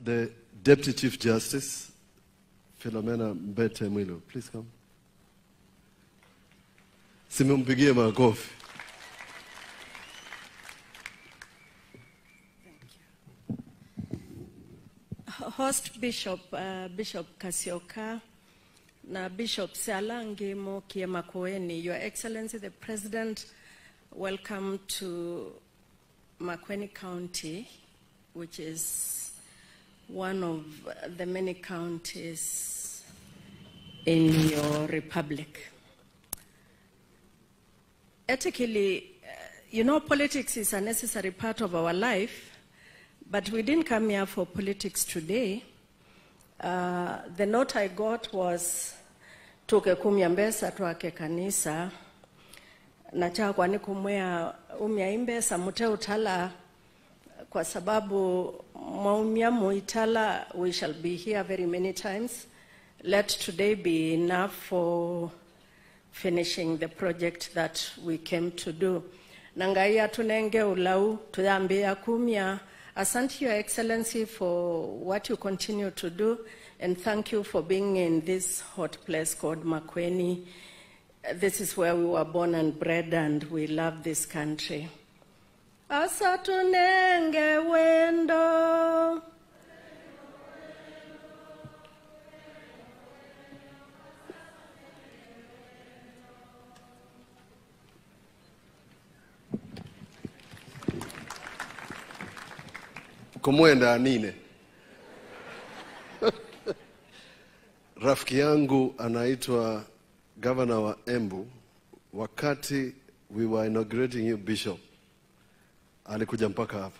the Deputy Chief Justice, Philomena Mwilu. Please come. Simumpigie makofi. Host Bishop Kasioka na Bishop Salangi Mokie Makueni, Your Excellency the President, welcome to Makueni County, which is one of the many counties in your republic. Ethically, you know, politics is a necessary part of our life, but we didn't come here for politics today. The note I got was tuke kumya mbesa tuake kanisa na cha kwani kumwea umya imbesa mute utala kwa sababu maumya muitala we shall be here very many times. Let today be enough for finishing the project that we came to do. Nangaya tunenge ulau tuyambia kumya. Asante, Your Excellency, for what you continue to do, and thank you for being in this hot place called Makueni. This is where we were born and bred, and we love this country. Asatunenge wendo. Kumuenda anine. Rafiki yangu anaitwa Governor wa Embu. Wakati we were inaugurating you, Bishop, alikuja mpaka hapa.